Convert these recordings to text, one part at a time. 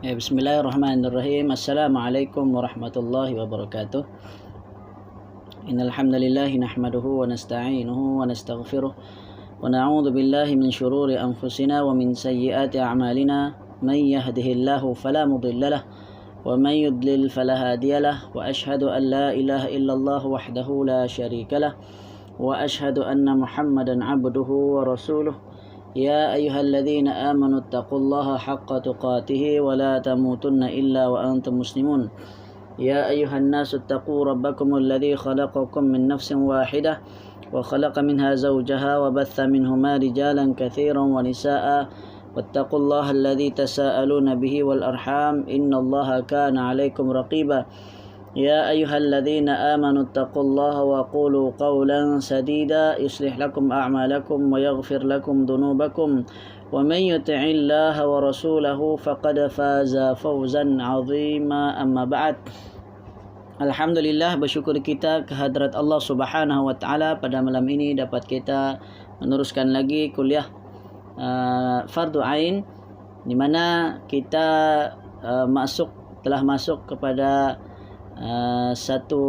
Bismillahirrahmanirrahim. Assalamualaikum warahmatullahi wabarakatuh. Innal hamdalillah nahmaduhu wa nasta'inuhu wa nastaghfiruh wa na'udzu billahi min shururi anfusina wa min sayyiati a'malina. Man yahdihillahu fala mudilla lahu wa man yudlil fala hadiya lahu wa ashhadu an la ilaha illallah wahdahu la syarika lahu wa ashhadu anna Muhammadan 'abduhu wa rasuluh. يا أيها الذين آمنوا اتقوا الله حق تقاته ولا تموتن إلا وأنتم مسلمون. يا أيها الناس اتقوا ربكم الذي خلقكم من نفس واحدة وخلق منها زوجها وبث منهما رجالا كثيرا ونساء واتقوا الله الذي تساءلون به والأرحام إن الله كان عليكم رقيبا. يا أيها الذين آمنوا اتقوا الله وقولوا قولا سديدا يصلح لكم أعمالكم ويغفر لكم ذنوبكم ومن يطع الله ورسوله فقد فاز فوزا عظيما. أما بعد. Alhamdulillah, bersyukur kita kehadrat Allah Subhanahu wa taala pada malam ini dapat kita meneruskan lagi kuliah Fardhu Ain, di mana kita telah masuk kepada satu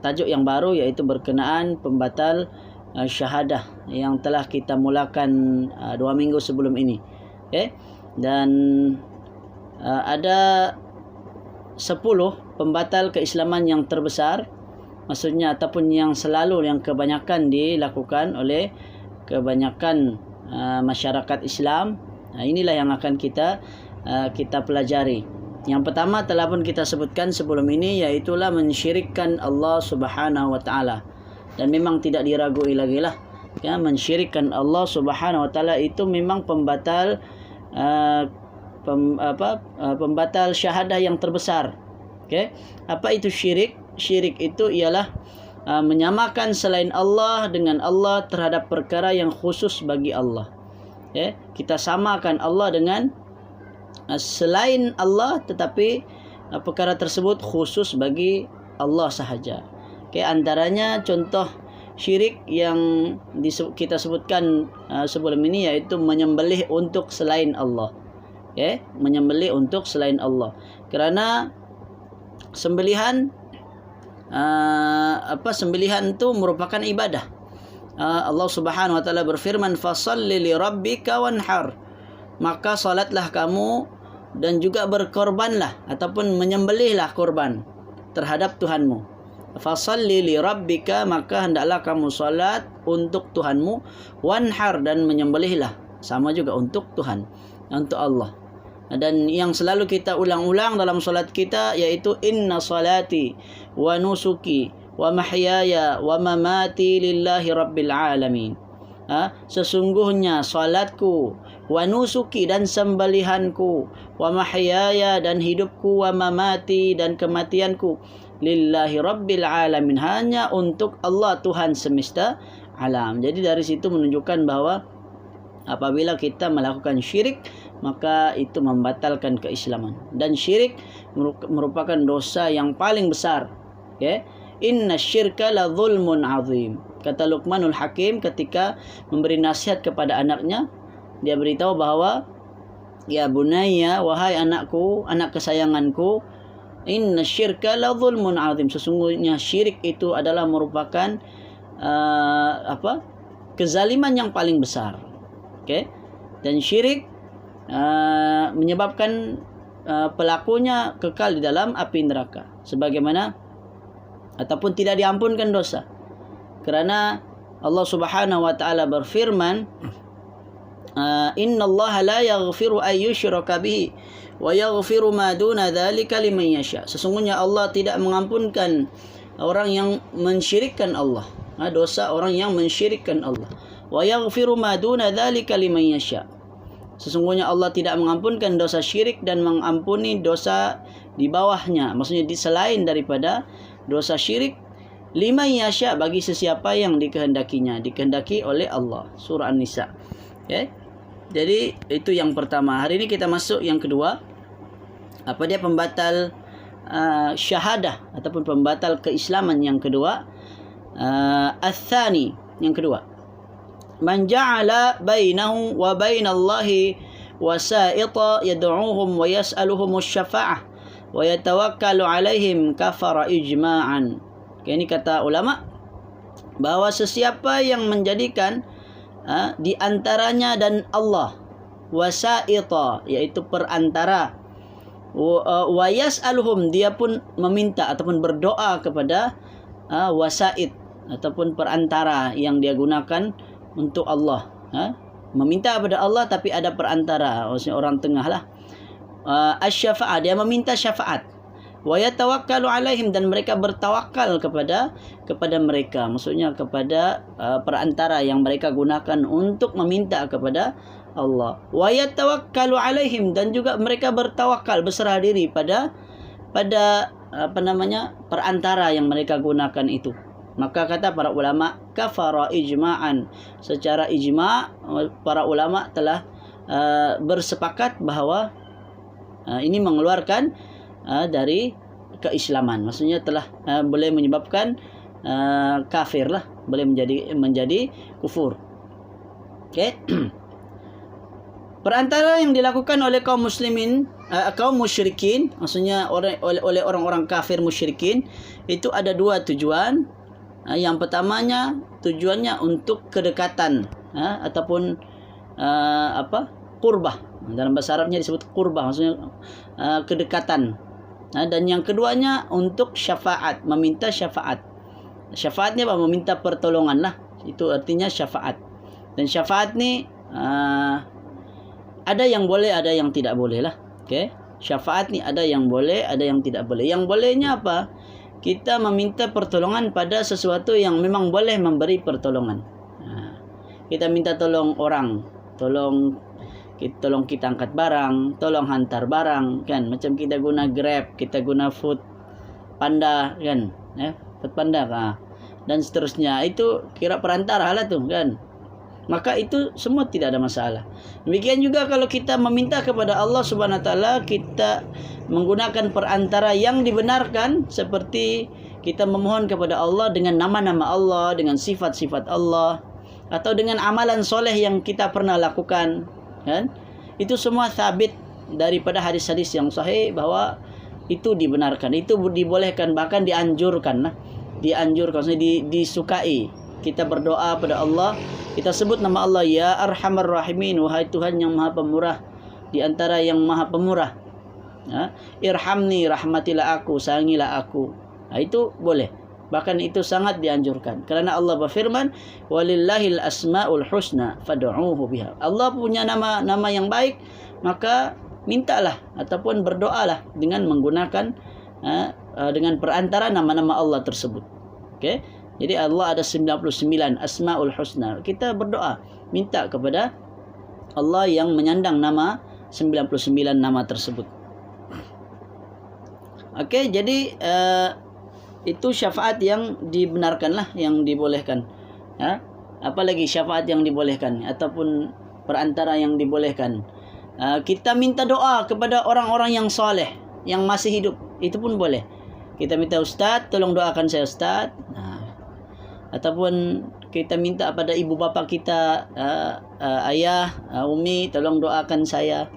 tajuk yang baru, iaitu berkenaan pembatal syahadah yang telah kita mulakan 2 minggu sebelum ini. Dan ada 10 pembatal keislaman yang terbesar, maksudnya ataupun yang selalu, yang kebanyakan dilakukan oleh kebanyakan masyarakat Islam. Inilah yang akan kita pelajari. Yang pertama telah pun kita sebutkan sebelum ini, iaitulah mensyirikkan Allah Subhanahu wa taala. Dan memang tidak diragui lagi lah, mensyirikkan Allah Subhanahu wa taala itu memang pembatal pembatal syahadah yang terbesar. Apa itu syirik? Syirik itu ialah menyamakan selain Allah dengan Allah terhadap perkara yang khusus bagi Allah. Kita samakan Allah dengan selain Allah, tetapi perkara tersebut khusus bagi Allah sahaja. Antaranya contoh syirik yang kita sebutkan sebelum ini, iaitu menyembelih untuk selain Allah. Menyembelih untuk selain Allah. Kerana sembelihan sembelihan itu merupakan ibadah. Allah Subhanahu wa taala berfirman, "Fashalli li rabbika wanhar." Maka salatlah kamu dan juga berkorbanlah ataupun menyembelihlah korban terhadap Tuhanmu. Fasalli li rabbika, maka hendaklah kamu salat untuk Tuhanmu, wanhar, dan menyembelihlah, sama juga untuk Tuhan, untuk Allah. Dan yang selalu kita ulang-ulang dalam salat kita, yaitu inna salati wa nusuki wa mahyaya wa mamati lillahi rabbil alamin. Sesungguhnya salatku, wa nusuki, dan sembelihanku, wa mahyaya, dan hidupku, wa mamati, dan kematianku, lillahi rabbil alamin, hanya untuk Allah, Tuhan semesta alam. Jadi dari situ menunjukkan bahawa apabila kita melakukan syirik, maka itu membatalkan keislaman. Dan syirik merupakan dosa yang paling besar. Inna syirka la zulmun azim. Kata Luqmanul Hakim ketika memberi nasihat kepada anaknya, dia beritahu bahawa, ya bunayya, wahai anakku, anak kesayanganku, inna syirka la zulmun azim. Sesungguhnya syirik itu adalah merupakan kezaliman yang paling besar. Dan syirik menyebabkan pelakunya kekal di dalam api neraka, sebagaimana ataupun tidak diampunkan dosa. Kerana Allah Subhanahu wa taala berfirman, innallaha la yaghfiru an yushraka bihi wa yaghfiru ma duna dzalika liman yasha. Sesungguhnya Allah tidak mengampunkan orang yang mensyirikkan Allah, dosa orang yang mensyirikkan Allah. Wa yaghfiru ma duna dzalika liman yasha. Sesungguhnya Allah tidak mengampunkan dosa syirik dan mengampuni dosa di bawahnya, maksudnya selain daripada dosa syirik, liman yasha, bagi sesiapa yang dikehendakinya, dikehendaki oleh Allah. Surah An-Nisa. Jadi itu yang pertama. Hari ini kita masuk yang kedua. Apa dia pembatal syahadah ataupun pembatal keislaman yang kedua? Ats-tsani, yang kedua. Man ja'ala bainahu wa bainallahi wasaita yad'uuhum wa yas'aluhum syafa'ah wa yatawakkalu 'alaihim kafara ijma'an. Ini kata ulama bahawa sesiapa yang menjadikan di antaranya dan Allah wasaita, iaitu perantara, wa yas'aluhum, dia pun meminta ataupun berdoa kepada wasait ataupun perantara yang dia gunakan untuk Allah, meminta kepada Allah tapi ada perantara, maksudnya orang tengah lah. Asy-syafa'ah, dia meminta syafaat. Wa yatawakkalu 'alaihim, dan mereka bertawakal kepada mereka, maksudnya kepada perantara yang mereka gunakan untuk meminta kepada Allah. Wa yatawakkalu 'alaihim, dan juga mereka bertawakal, berserah diri pada perantara yang mereka gunakan itu. Maka kata para ulama, kafara ijma'an, secara ijma' para ulama telah bersepakat bahawa ini mengeluarkan dari keislaman, maksudnya telah boleh menyebabkan kafir lah, boleh menjadi kufur. Okey. Perantara yang dilakukan oleh kaum muslimin, kaum musyrikin, maksudnya oleh orang-orang kafir musyrikin, itu ada dua tujuan. Yang pertamanya tujuannya untuk kedekatan, ataupun qurbah. Dalam bahasa Arabnya disebut qurbah, maksudnya kedekatan. Dan yang keduanya untuk syafaat, meminta syafaat. Syafaat ni apa? Meminta pertolongan lah. Itu artinya syafaat. Dan syafaat ni ada yang boleh, ada yang tidak boleh lah. Okay? Syafaat ni ada yang boleh, ada yang tidak boleh. Yang bolehnya apa? Kita meminta pertolongan pada sesuatu yang memang boleh memberi pertolongan. Kita minta tolong orang, tolong kita angkat barang, tolong hantar barang, kan? Macam kita guna Grab, kita guna Food Panda, kan? Food Panda, dan seterusnya. Itu kira perantara lah tu, kan? Maka itu semua tidak ada masalah. Demikian juga kalau kita meminta kepada Allah Subhanahu Wa Taala, kita menggunakan perantara yang dibenarkan, seperti kita memohon kepada Allah dengan nama-nama Allah, dengan sifat-sifat Allah, atau dengan amalan soleh yang kita pernah lakukan, kan? Itu semua sabit daripada hadis-hadis yang sahih bahawa itu dibenarkan, itu dibolehkan, bahkan dianjurkan, maksudnya disukai. Kita berdoa pada Allah, kita sebut nama Allah, ya Arhamar Rahimin, wahai Tuhan yang Maha Pemurah di antara yang Maha Pemurah. Irhamni, rahmatilah aku, sayangilah aku. Itu boleh. Bahkan itu sangat dianjurkan. Kerana Allah berfirman, walillahil asmaul husna fad'uuhu biha. Allah punya nama yang baik, maka mintalah ataupun berdoalah dengan menggunakan dengan perantara nama-nama Allah tersebut. Okey? Jadi Allah ada 99 asmaul husna. Kita berdoa, minta kepada Allah yang menyandang nama 99 nama tersebut. Okey, jadi itu syafaat yang dibenarkan lah, yang dibolehkan. Apalagi syafaat yang dibolehkan ataupun perantara yang dibolehkan. Kita minta doa kepada orang-orang yang soleh, yang masih hidup, itu pun boleh. Kita minta, Ustaz, tolong doakan saya, Ustaz. Ataupun kita minta pada ibu bapa kita, ayah, umi, tolong doakan saya.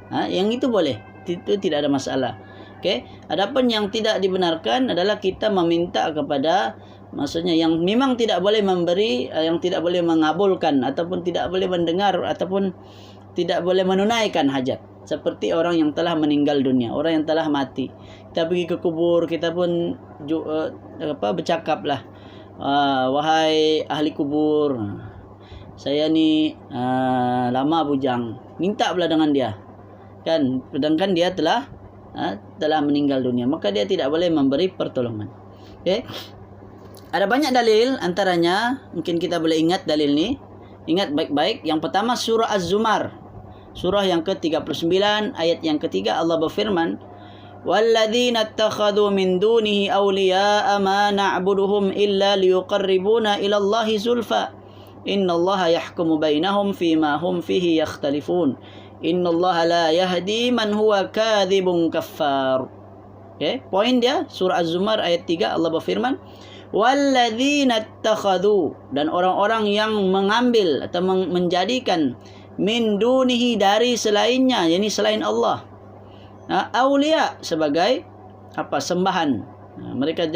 Yang itu boleh, itu tidak ada masalah. Okey. Adapun yang tidak dibenarkan adalah kita meminta kepada, maksudnya yang memang tidak boleh memberi, yang tidak boleh mengabulkan, ataupun tidak boleh mendengar, ataupun tidak boleh menunaikan hajat. Seperti orang yang telah meninggal dunia, orang yang telah mati. Kita pergi ke kubur, kita pun bercakap lah, wahai ahli kubur, saya ni lama bujang, minta pula dengan dia, kan? Sedangkan dia telah meninggal dunia, maka dia tidak boleh memberi pertolongan. Okay? Ada banyak dalil, antaranya mungkin kita boleh ingat dalil ni. Ingat baik-baik. Yang pertama surah Az-Zumar, surah yang ke-39 ayat yang ketiga, Allah berfirman, walladzina ittakhadhu min dunihi awliya'a ma na'buduhum illa liyuqarribuna ila Allahi zulfa innallaha yahkumu bainahum fima hum fihi yakhtalifun innallaha la yahdi man huwa kadzibun kaffar. Okay? Poin dia surah Az-Zumar ayat 3, Allah berfirman, walladzina ittakhadhu, dan orang-orang yang mengambil atau menjadikan min dunihi, dari selainnya, yakni selain Allah. Aulia, sebagai sembahan. Mereka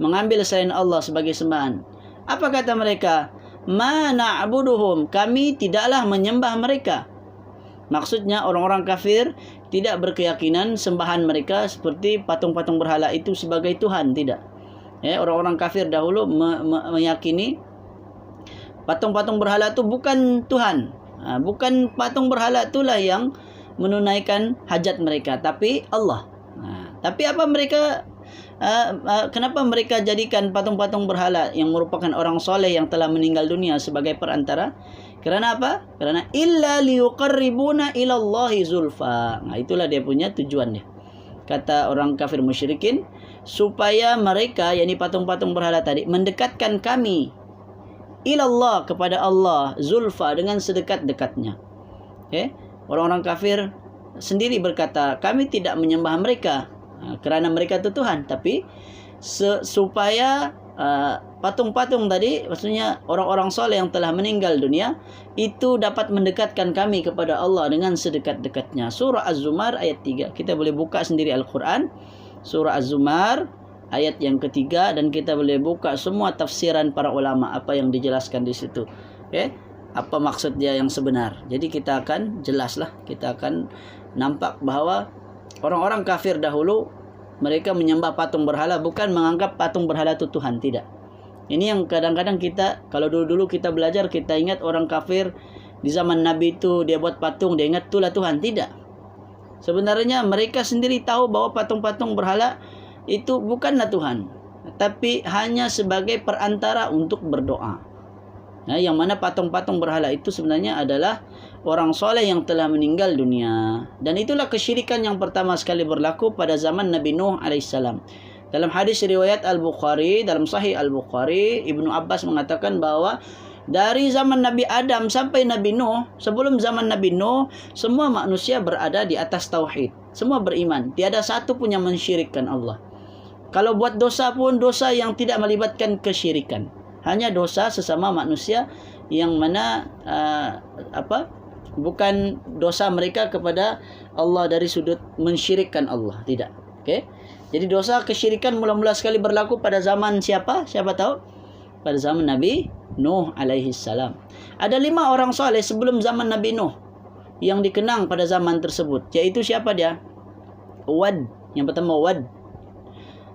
mengambil selain Allah sebagai sembahan. Apa kata mereka? Ma na'buduhum, kami tidaklah menyembah mereka. Maksudnya orang-orang kafir tidak berkeyakinan sembahan mereka seperti patung-patung berhala itu sebagai Tuhan, tidak. Orang-orang kafir dahulu meyakini patung-patung berhala itu bukan Tuhan. Bukan patung berhala itulah yang menunaikan hajat mereka, tapi Allah. Tapi apa mereka kenapa mereka jadikan patung-patung berhala yang merupakan orang soleh yang telah meninggal dunia sebagai perantara? Kerana apa? Kerana illa liyuqarribuna ilallahi zulfa. Itulah dia punya tujuan dia. Kata orang kafir musyrikin, supaya mereka, yakni patung-patung berhala tadi, mendekatkan kami ilallah, kepada Allah, zulfa, dengan sedekat-dekatnya. Orang-orang kafir sendiri berkata, kami tidak menyembah mereka kerana mereka itu Tuhan, tapi supaya patung-patung tadi, maksudnya orang-orang soleh yang telah meninggal dunia, itu dapat mendekatkan kami kepada Allah dengan sedekat-dekatnya. Surah Az-Zumar ayat 3. Kita boleh buka sendiri Al-Quran, Surah Az-Zumar ayat yang ketiga, dan kita boleh buka semua tafsiran para ulama, apa yang dijelaskan di situ. Apa maksud dia yang sebenar. Jadi kita akan jelaslah, kita akan nampak bahawa orang-orang kafir dahulu, mereka menyembah patung berhala, bukan menganggap patung berhala itu Tuhan, tidak. Ini yang kadang-kadang kita, kalau dulu-dulu kita belajar, kita ingat orang kafir di zaman Nabi itu, dia buat patung, dia ingat itulah Tuhan. Tidak. Sebenarnya mereka sendiri tahu bahwa patung-patung berhala itu bukanlah Tuhan, tapi hanya sebagai perantara untuk berdoa. Yang mana patung-patung berhala itu sebenarnya adalah orang soleh yang telah meninggal dunia. Dan itulah kesyirikan yang pertama sekali berlaku pada zaman Nabi Nuh AS. Dalam hadis riwayat Al-Bukhari, dalam Sahih Al-Bukhari, Ibnu Abbas mengatakan bahawa dari zaman Nabi Adam sampai Nabi Nuh, sebelum zaman Nabi Nuh, semua manusia berada di atas tauhid. Semua beriman. Tiada satu pun yang mensyirikkan Allah. Kalau buat dosa pun, dosa yang tidak melibatkan kesyirikan. Hanya dosa sesama manusia yang mana bukan dosa mereka kepada Allah dari sudut mensyirikkan Allah, tidak. Jadi dosa kesyirikan mula-mula sekali berlaku pada zaman siapa? Siapa tahu? Pada zaman Nabi Nuh alaihi salam. Ada 5 orang soleh sebelum zaman Nabi Nuh yang dikenang pada zaman tersebut, yaitu siapa dia? Wad, yang pertama Wad.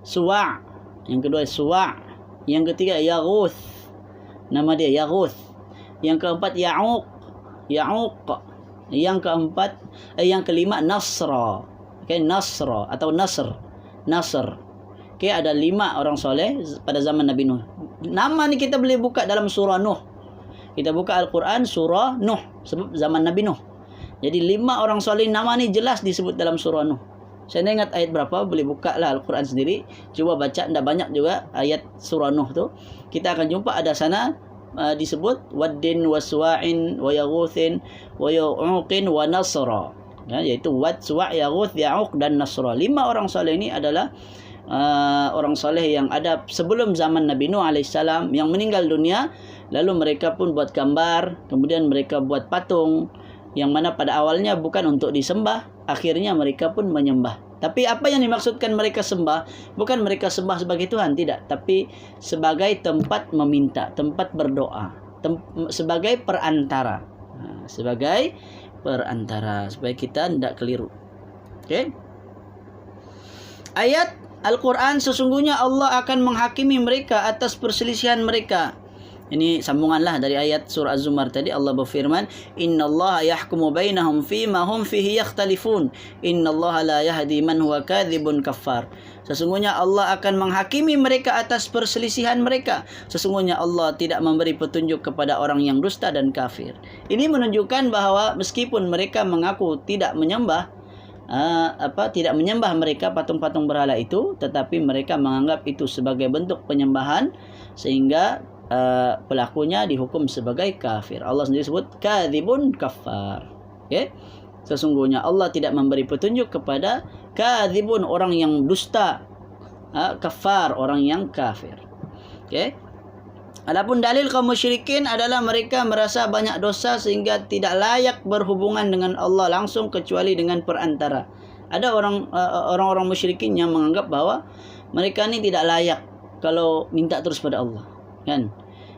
Suwa', yang kedua Suwa'. Yang ketiga Yaghuth, nama dia Yaghuth. Yang keempat Ya'uq. Yang kelima Nasra. Nasra atau Nasr. Ada 5 orang soleh pada zaman Nabi Nuh. Nama ni kita boleh buka dalam surah Nuh. Kita buka Al-Quran surah Nuh, sebab zaman Nabi Nuh. Jadi 5 orang soleh nama ni jelas disebut dalam surah Nuh. Saya tak ingat ayat berapa, boleh buka lah Al-Quran sendiri. Cuba baca, tidak banyak juga ayat surah Nuh tu. Kita akan jumpa ada sana disebut Waddin wa Suwa'in wa Yaghuthin wa Ya'uqin wa Nasra. Iaitu Wad, Suwa', Yaghuth, Ya'uq dan Nasra. 5 orang soleh ini adalah orang soleh yang ada sebelum zaman Nabi Nuh AS yang meninggal dunia. Lalu mereka pun buat gambar, kemudian mereka buat patung, yang mana pada awalnya bukan untuk disembah, akhirnya mereka pun menyembah. Tapi apa yang dimaksudkan mereka sembah, bukan mereka sembah sebagai Tuhan, tidak, tapi sebagai tempat meminta, tempat berdoa, sebagai perantara. Sebagai perantara, supaya kita tidak keliru. Ayat Al-Quran, sesungguhnya Allah akan menghakimi mereka atas perselisihan mereka. Ini sambunganlah dari ayat surah Az-Zumar tadi. Allah berfirman, innallaha yahkumu bainahum fima hum fihi yakhtalifun, innallaha la yahdi man huwa kadzibun kafar. Sesungguhnya Allah akan menghakimi mereka atas perselisihan mereka. Sesungguhnya Allah tidak memberi petunjuk kepada orang yang dusta dan kafir. Ini menunjukkan bahawa meskipun mereka mengaku tidak menyembah mereka patung-patung berhala itu, tetapi mereka menganggap itu sebagai bentuk penyembahan, sehingga pelakunya dihukum sebagai kafir. Allah sendiri sebut kadzibun kafar. Sesungguhnya Allah tidak memberi petunjuk kepada kadzibun, orang yang dusta, kafar, orang yang kafir. Adapun dalil kaum musyrikin adalah mereka merasa banyak dosa sehingga tidak layak berhubungan dengan Allah langsung kecuali dengan perantara. Ada orang-orang musyrikin yang menganggap bahwa mereka ni tidak layak kalau minta terus pada Allah, kan?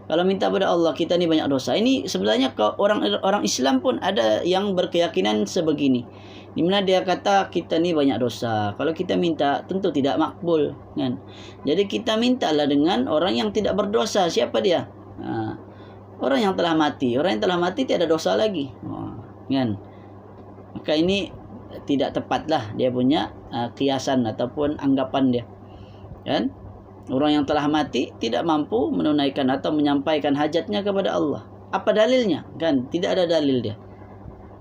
Kalau minta pada Allah, kita ni banyak dosa. Ini sebenarnya orang Islam pun ada yang berkeyakinan sebegini. Di mana dia kata kita ni banyak dosa. Kalau kita minta tentu tidak makbul, kan? Jadi kita mintalah dengan orang yang tidak berdosa. Siapa dia? Orang yang telah mati. Orang yang telah mati tiada dosa lagi. Kan? Maka ini tidak tepatlah dia punya kiasan ataupun anggapan dia. Kan? Orang yang telah mati tidak mampu menunaikan atau menyampaikan hajatnya kepada Allah. Apa dalilnya? Kan? Tidak ada dalil dia.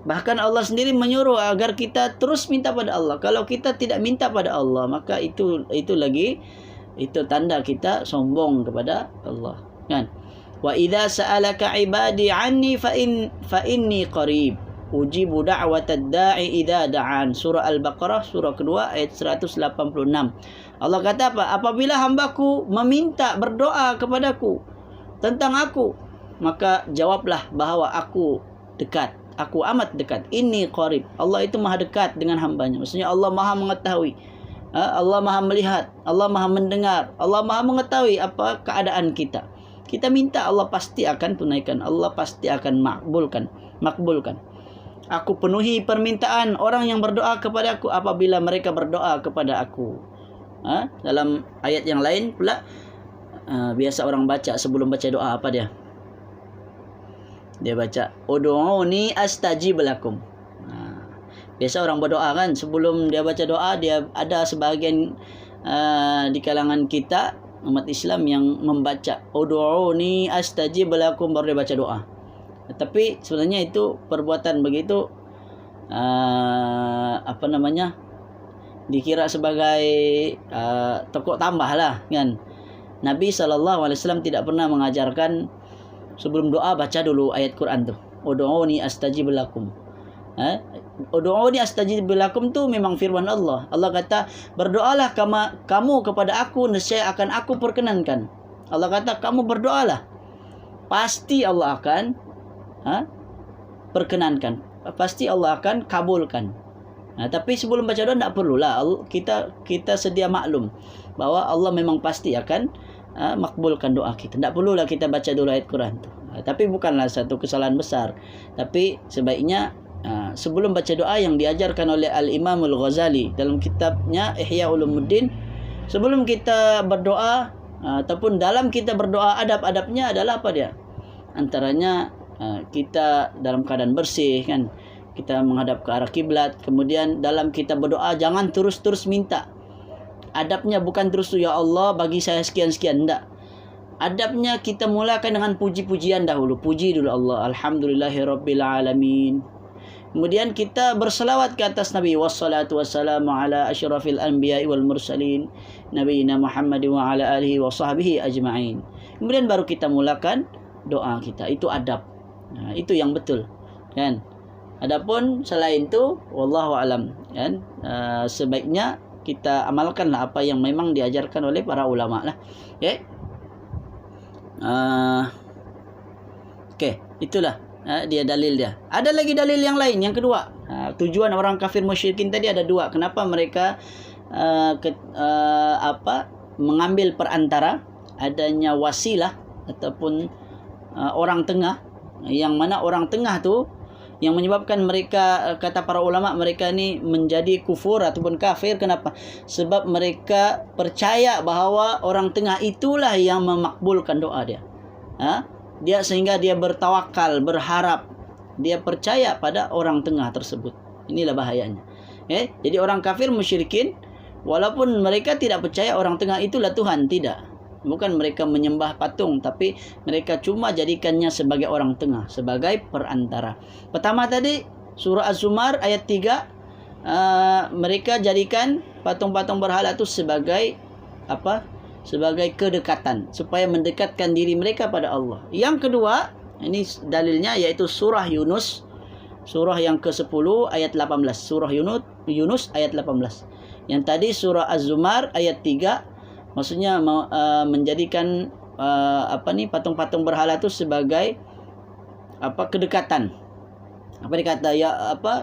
Bahkan Allah sendiri menyuruh agar kita terus minta pada Allah. Kalau kita tidak minta pada Allah, maka itu tanda kita sombong kepada Allah. Kan? Wa idza sa'alaka 'ibadi 'anni fa inni qarib. Ujibu da'watad da'i idza da'an. Surah Al-Baqarah surah kedua ayat 186. Allah kata apa? Apabila hambaku meminta berdoa kepadaku tentang aku, maka jawablah bahawa aku dekat. Aku amat dekat. Ini qarib. Allah itu maha dekat dengan hambanya. Maksudnya Allah maha mengetahui. Allah maha melihat. Allah maha mendengar. Allah maha mengetahui apa keadaan kita. Kita minta, Allah pasti akan tunaikan. Allah pasti akan makbulkan. Aku penuhi permintaan orang yang berdoa kepada aku apabila mereka berdoa kepada aku. Dalam ayat yang lain pula, biasa orang baca sebelum baca doa apa dia? Dia baca ud'uni astajib lakum. Biasa orang berdoa kan, sebelum dia baca doa, dia ada sebahagian di kalangan kita umat Islam yang membaca ud'uni astajib lakum, baru dia baca doa. Tapi sebenarnya itu perbuatan begitu dikira sebagai tokok tambah lah, kan. Nabi SAW tidak pernah mengajarkan sebelum doa baca dulu ayat Quran tu. Ud'uni astajib lakum. Ud'uni astajib lakum tu memang firman Allah. Allah kata, berdoalah kamu kepada aku, nescaya akan aku perkenankan. Allah kata, kamu berdoalah, pasti Allah akan perkenankan. Pasti Allah akan kabulkan. Tapi sebelum baca doa tak perlulah. Kita sedia maklum bahawa Allah memang pasti akan makbulkan doa kita. Tak perlulah kita baca dulu ayat Quran tu. Tapi bukanlah satu kesalahan besar. Tapi sebaiknya sebelum baca doa yang diajarkan oleh Al-Imam Al-Ghazali dalam kitabnya Ihya Ulumuddin, sebelum kita berdoa ataupun dalam kita berdoa, adab-adabnya adalah apa dia? Antaranya kita dalam keadaan bersih, kan? Kita menghadap ke arah kiblat. Kemudian dalam kita berdoa jangan terus-terus minta. Adabnya bukan terus ya Allah bagi saya sekian-sekian, enggak. Adabnya kita mulakan dengan puji-pujian dahulu. Puji dulu Allah. Alhamdulillahirabbil alamin. Kemudian kita berselawat ke atas Nabi, wassalatu wassalamu ala asyrafil anbiya'i wal mursalin nabiyina Muhammad wa ala alihi wa sahbihi ajma'in. Kemudian baru kita mulakan doa kita. Itu adab. Itu yang betul, kan? Adapun selain itu, wallahu alam, kan? Sebaiknya kita amalkanlah apa yang memang diajarkan oleh para ulama lah. Okay? Itulah dia dalil dia. Ada lagi dalil yang lain, yang kedua. Tujuan orang kafir musyrikin tadi ada dua. Kenapa mereka mengambil perantara, adanya wasilah ataupun orang tengah, yang mana orang tengah tu yang menyebabkan mereka, kata para ulama, mereka ni menjadi kufur ataupun kafir. Kenapa? Sebab mereka percaya bahawa orang tengah itulah yang memakbulkan doa dia. Dia sehingga dia bertawakal, berharap, dia percaya pada orang tengah tersebut. Inilah bahayanya. Jadi orang kafir musyrikin, walaupun mereka tidak percaya orang tengah itulah Tuhan, tidak. Bukan mereka menyembah patung, tapi mereka cuma jadikannya sebagai orang tengah, sebagai perantara. Pertama tadi surah Az-Zumar ayat 3, mereka jadikan patung-patung berhala itu sebagai apa? Sebagai kedekatan, supaya mendekatkan diri mereka pada Allah. Yang kedua, ini dalilnya yaitu surah Yunus, surah yang ke-10 ayat 18. Surah Yunus ayat 18. Yang tadi surah Az-Zumar ayat 3, maksudnya menjadikan patung-patung berhala itu sebagai kedekatan. Apa dikata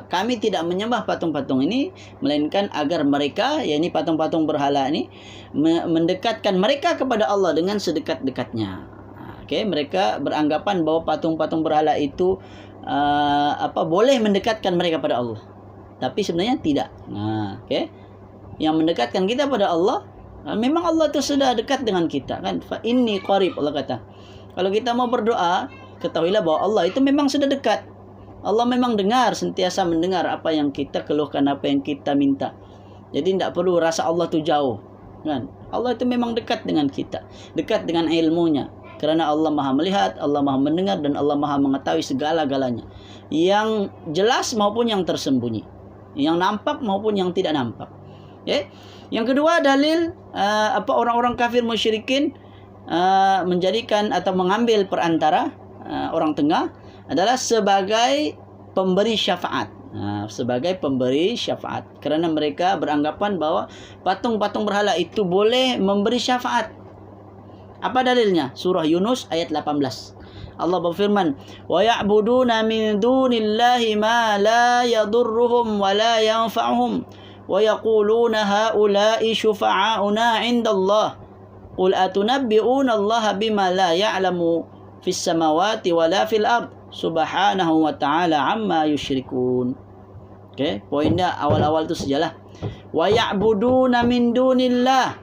kami tidak menyembah patung-patung ini melainkan agar mereka, yakni patung-patung berhala ini, mendekatkan mereka kepada Allah dengan sedekat-dekatnya. Mereka beranggapan bahwa patung-patung berhala itu boleh mendekatkan mereka pada Allah, tapi sebenarnya tidak. Yang mendekatkan kita pada Allah, memang Allah itu sudah dekat dengan kita, kan? Fa inni qarib, Allah kata. Kalau kita mau berdoa, ketahuilah bahwa Allah itu memang sudah dekat. Allah memang dengar, sentiasa mendengar apa yang kita keluhkan, apa yang kita minta. Jadi tidak perlu rasa Allah itu jauh, kan? Allah itu memang dekat dengan kita, dekat dengan ilmunya. Kerana Allah Maha melihat, Allah Maha mendengar, dan Allah Maha mengetahui segala-galanya, yang jelas maupun yang tersembunyi, yang nampak maupun yang tidak nampak. Yang kedua, dalil orang-orang kafir musyrikin menjadikan atau mengambil perantara orang tengah adalah sebagai pemberi syafaat. Sebagai pemberi syafaat, kerana mereka beranggapan bahwa patung-patung berhala itu boleh memberi syafaat. Apa dalilnya? Surah Yunus ayat 18. Allah berfirman, "Wa ya'buduna min dunillahi ma la yadurruhum wa la yanfa'uhum wa yaquluna haula'i syufa'auna 'indallah. Qul atunabbi'una Allah bima la ya'lamu fis samawati wa la fil ard. Subhanahu wa ta'ala amma yusyrikun." Poinnya awal-awal itu sajalah. Wa ya'buduna min dunillah.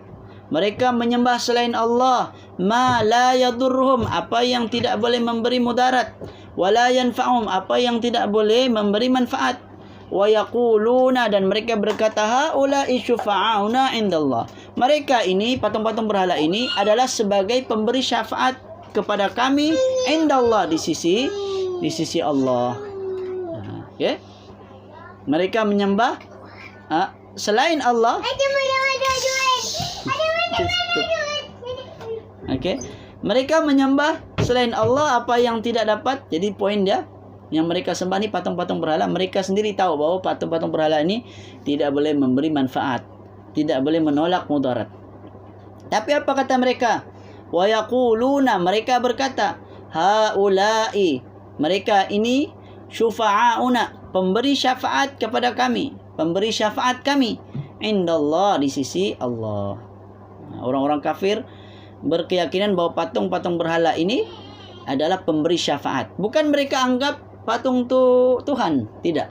Mereka menyembah selain Allah, ma la yadurruhum, apa yang tidak boleh memberi mudarat, wa la yanfa'uhum, apa yang tidak boleh memberi manfaat. Wa yaquluna, dan mereka berkata, haula'i syufa'auna 'indallah. Mereka ini, patung-patung berhala ini adalah sebagai pemberi syafaat kepada kami, indallah, di sisi Allah. Mereka menyembah selain Allah. Mereka menyembah selain Allah apa yang tidak dapat. Jadi poin dia, yang mereka sembah ni patung-patung berhala, mereka sendiri tahu bahwa patung-patung berhala ini tidak boleh memberi manfaat, tidak boleh menolak mudarat. Tapi apa kata mereka? Wa yaquluna, mereka berkata, haula'i, mereka ini, syufa'auna, pemberi syafaat kepada kami, pemberi syafaat kami, indallah, di sisi Allah. Orang-orang kafir berkeyakinan bahwa patung-patung berhala ini adalah pemberi syafaat. Bukan mereka anggap patung itu Tuhan, tidak.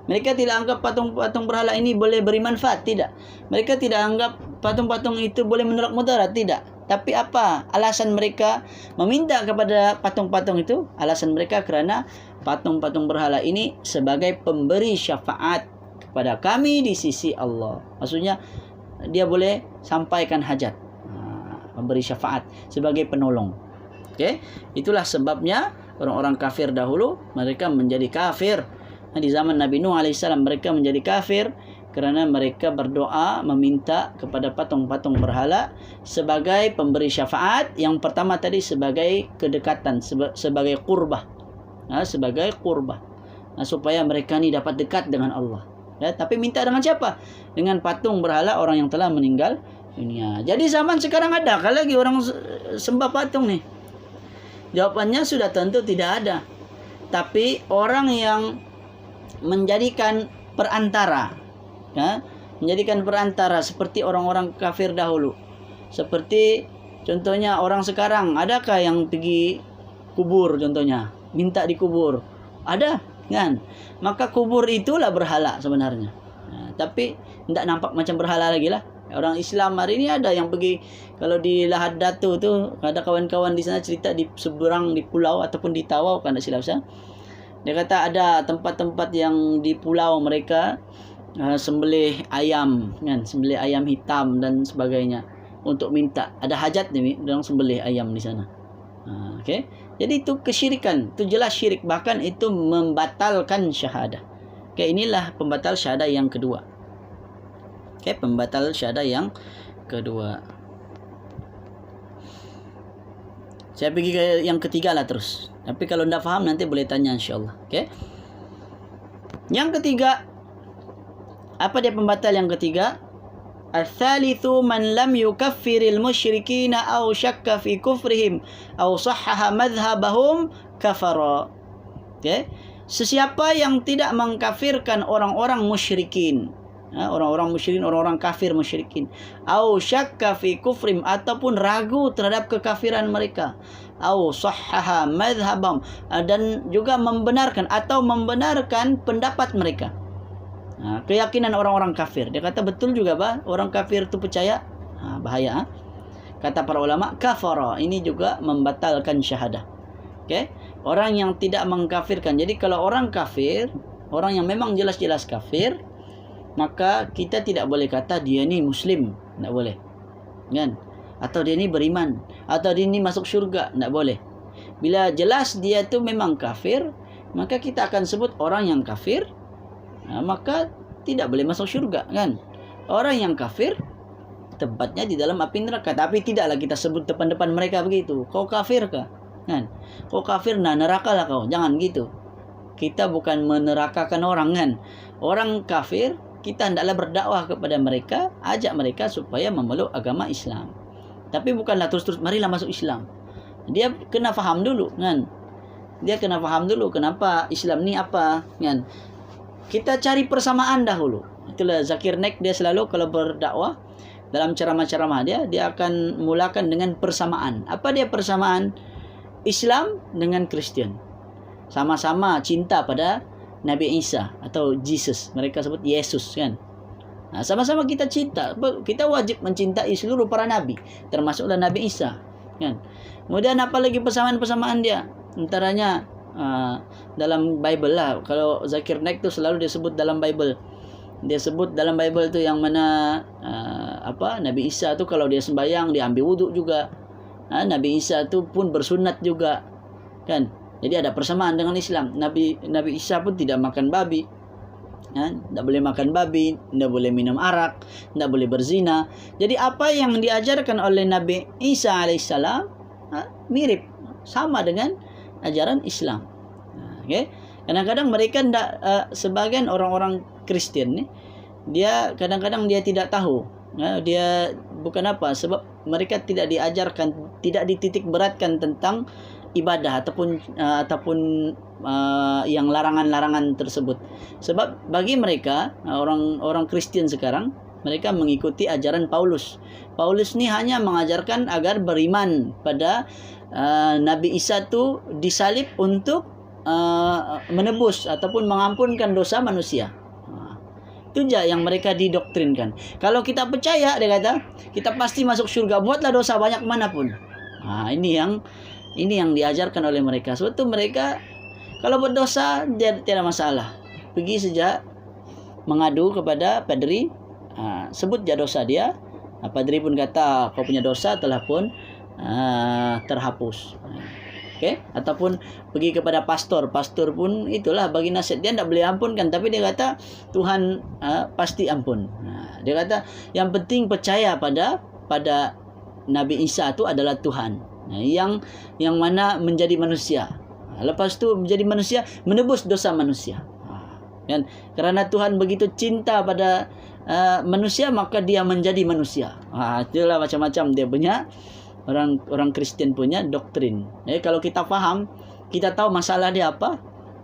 Mereka tidak anggap patung-patung berhala ini boleh beri manfaat, tidak. Mereka tidak anggap patung-patung itu boleh menolak mudarat, tidak. Tapi apa alasan mereka meminta kepada patung-patung itu? Alasan mereka kerana patung-patung berhala ini sebagai pemberi syafaat kepada kami di sisi Allah. Maksudnya dia boleh sampaikan hajat, memberi syafaat sebagai penolong. Itulah sebabnya orang-orang kafir dahulu mereka menjadi kafir. Di zaman Nabi Nuh AS mereka menjadi kafir kerana mereka berdoa meminta kepada patung-patung berhala sebagai pemberi syafaat. Yang pertama tadi sebagai kedekatan, sebagai qurbah, sebagai qurbah, supaya mereka ni dapat dekat dengan Allah. Tapi minta dengan siapa? Dengan patung berhala orang yang telah meninggal dunia. Jadi zaman sekarang adakah lagi orang sembah patung ni? Jawapannya sudah tentu tidak ada. Tapi orang yang menjadikan perantara, menjadikan perantara seperti orang-orang kafir dahulu. Seperti contohnya orang sekarang, adakah yang pergi kubur contohnya, minta dikubur? Ada, kan? Maka kubur itulah berhala sebenarnya. Tapi tidak nampak macam berhala lagi lah. Orang Islam hari ini ada yang pergi, kalau di Lahad Datu tu ada kawan-kawan di sana cerita di seberang di pulau ataupun di Tawau, kan tak silap saya. Dia kata ada tempat-tempat yang di pulau mereka sembelih ayam, kan, sembelih ayam hitam dan sebagainya untuk minta. Ada hajat ni orang sembelih ayam di sana. Jadi itu kesyirikan, itu jelas syirik, bahkan itu membatalkan syahadah. Inilah pembatal syahadah yang kedua. Pembatal syahadah yang kedua. Saya pergi ke yang ketiga lah terus. Tapi kalau tidak faham nanti boleh tanya insyaAllah. Yang ketiga, apa dia pembatal yang ketiga? Al-thalithu man lam yukaffiril musyrikina aw syakka fi kufrihim aw sahhaha madhhabahum kafara. Okay? Sesiapa yang tidak mengkafirkan orang-orang musyrikin, orang-orang musyrikin, orang-orang kafir musyrikin, aw syakka fi kufrim, ataupun ragu terhadap kekafiran mereka, aw sahhaha madhhabahum, dan juga membenarkan atau membenarkan pendapat mereka. Keyakinan orang-orang kafir. Dia kata betul juga orang kafir itu percaya. Bahaya. Kata para ulama, kafara, ini juga membatalkan syahadah. Okay? Orang yang tidak mengkafirkan. Jadi kalau orang kafir, orang yang memang jelas-jelas kafir, maka kita tidak boleh kata dia ni Muslim. Tak boleh. Kan? Atau dia ni beriman. Atau dia ni masuk syurga. Tak boleh. Bila jelas dia tu memang kafir, maka kita akan sebut orang yang kafir, maka tidak boleh masuk syurga, kan? Orang yang kafir tempatnya di dalam api neraka. Tapi tidaklah kita sebut depan-depan mereka begitu. Kau kafir kah? Kan? Kau kafir, neraka lah kau. Jangan gitu. Kita bukan menerakakan orang, kan? Orang kafir, kita hendaklah berdakwah kepada mereka, ajak mereka supaya memeluk agama Islam. Tapi bukanlah terus-terus marilah masuk Islam. Dia kena faham dulu, kan? Dia kena faham dulu kenapa Islam ni apa, kan? Kita cari persamaan dahulu. Itulah Zakir Naik, dia selalu kalau berdakwah dalam ceramah-ceramah dia akan mulakan dengan persamaan. Apa dia persamaan? Islam dengan Kristian. Sama-sama cinta pada Nabi Isa atau Jesus. Mereka sebut Yesus, kan? Sama-sama kita cinta. Kita wajib mencintai seluruh para nabi, termasuklah Nabi Isa, kan? Kemudian apa lagi persamaan-persamaan dia? Antaranya dalam Bible lah. Kalau Zakir Naik tu selalu dia sebut dalam Bible. Dia sebut dalam Bible tu yang mana Nabi Isa tu kalau dia sembahyang dia ambil wuduk juga. Nabi Isa tu pun bersunat juga, kan? Jadi ada persamaan dengan Islam. Nabi Isa pun tidak makan babi. Tak boleh makan babi, tidak boleh minum arak, tidak boleh berzina. Jadi apa yang diajarkan oleh Nabi Isa alaihissalam mirip, sama dengan ajaran Islam. Okay? Kadang-kadang mereka sebagian orang-orang Kristian ni, dia kadang-kadang dia tidak tahu. Dia bukan apa, sebab mereka tidak diajarkan, tidak dititik beratkan tentang ibadah ataupun yang larangan-larangan tersebut. Sebab bagi mereka, orang Kristian sekarang, mereka mengikuti ajaran Paulus. Paulus ni hanya mengajarkan agar beriman pada Nabi Isa tu disalib untuk menebus ataupun mengampunkan dosa manusia. Itu je yang mereka didoktrinkan. Kalau kita percaya, dia kata, kita pasti masuk syurga, buatlah dosa banyak manapun. Ini yang diajarkan oleh mereka. Sebab itu mereka kalau berdosa dia tidak masalah. Pergi saja mengadu kepada padri, sebut je dosa dia. Padri pun kata kau punya dosa telah pun terhapus. Okay? Ataupun pergi kepada pastor pun itulah bagi nasihat. Dia tidak boleh ampunkan, tapi dia kata Tuhan pasti ampun. Dia kata yang penting percaya pada Nabi Isa itu adalah Tuhan, yang mana menjadi manusia. Lepas tu menjadi manusia, menebus dosa manusia. Dan kerana Tuhan begitu cinta pada manusia, maka dia menjadi manusia. Itulah macam-macam dia punya orang Kristian punya doktrin. Kalau kita faham, kita tahu masalah dia apa,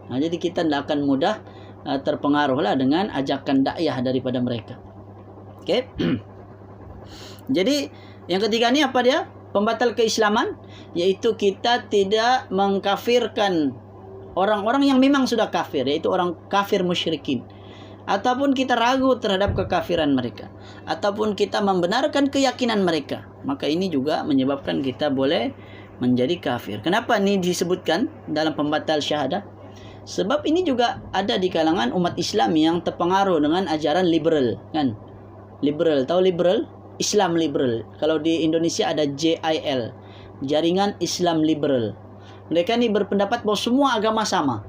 jadi kita tidak akan mudah terpengaruhlah dengan ajakan dakwah daripada mereka. Okay? Jadi yang ketiga ni apa dia? Pembatal keislaman, yaitu kita tidak mengkafirkan orang-orang yang memang sudah kafir, yaitu orang kafir musyrikin, ataupun kita ragu terhadap kekafiran mereka, ataupun kita membenarkan keyakinan mereka, maka ini juga menyebabkan kita boleh menjadi kafir. Kenapa ini disebutkan dalam pembatal syahadah? Sebab ini juga ada di kalangan umat Islam yang terpengaruh dengan ajaran liberal, kan? Liberal, tahu liberal? Islam liberal. Kalau di Indonesia ada JIL, Jaringan Islam Liberal. Mereka ni berpendapat bahawa semua agama sama,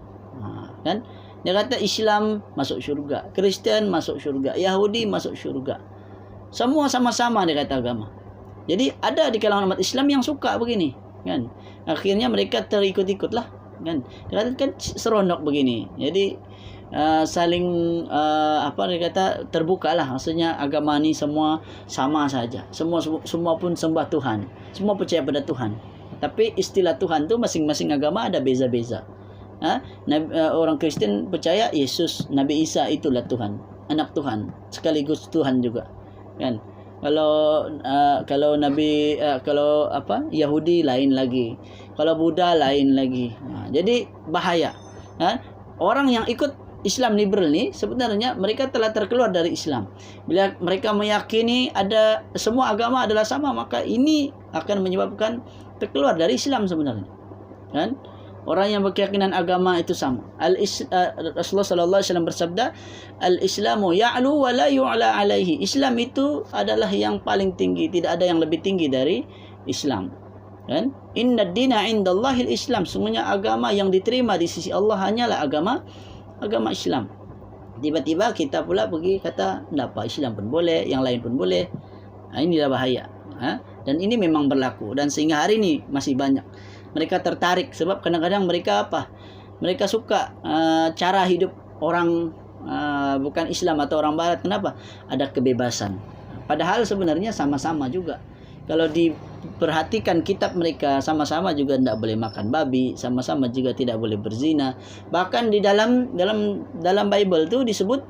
kan? Dia kata Islam masuk syurga, Kristian masuk syurga, Yahudi masuk syurga. Semua sama-sama dia kata agama. Jadi ada di kalangan umat Islam yang suka begini, kan? Akhirnya mereka terikut-ikutlah. kan. Kan seronok begini. Jadi saling dia kata terbuka lah, maksudnya agama ni semua sama saja, semua pun sembah Tuhan, semua percaya pada Tuhan, tapi istilah Tuhan tu masing-masing agama ada beza-beza. Orang Kristen percaya Yesus, Nabi Isa itulah Tuhan, anak Tuhan, sekaligus Tuhan juga, kan. Kalau Yahudi lain lagi, kalau Buddha lain lagi. Jadi bahaya. Orang yang ikut Islam liberal ni sebenarnya mereka telah terkeluar dari Islam. Bila mereka meyakini ada semua agama adalah sama, maka ini akan menyebabkan terkeluar dari Islam sebenarnya, kan. Orang yang berkeyakinan agama itu sama. Rasulullah sallallahu alaihi wasallam bersabda, "Al-Islamu ya'lu wa la yu'la alaihi." Islam itu adalah yang paling tinggi, tidak ada yang lebih tinggi dari Islam. Kan? Inna ad-dina 'indallahil Islam. Semuanya agama yang diterima di sisi Allah hanyalah agama Islam. Tiba-tiba kita pula pergi kata, "Kenapa Islam pun boleh, yang lain pun boleh." Inilah bahaya. Dan ini memang berlaku, dan sehingga hari ini masih banyak mereka tertarik, sebab kadang-kadang mereka mereka suka cara hidup orang bukan Islam atau orang Barat. Kenapa? Ada kebebasan, padahal sebenarnya sama-sama juga. Kalau diperhatikan kitab mereka, sama-sama juga tidak boleh makan babi, sama-sama juga tidak boleh berzina. Bahkan di dalam Bible tu disebut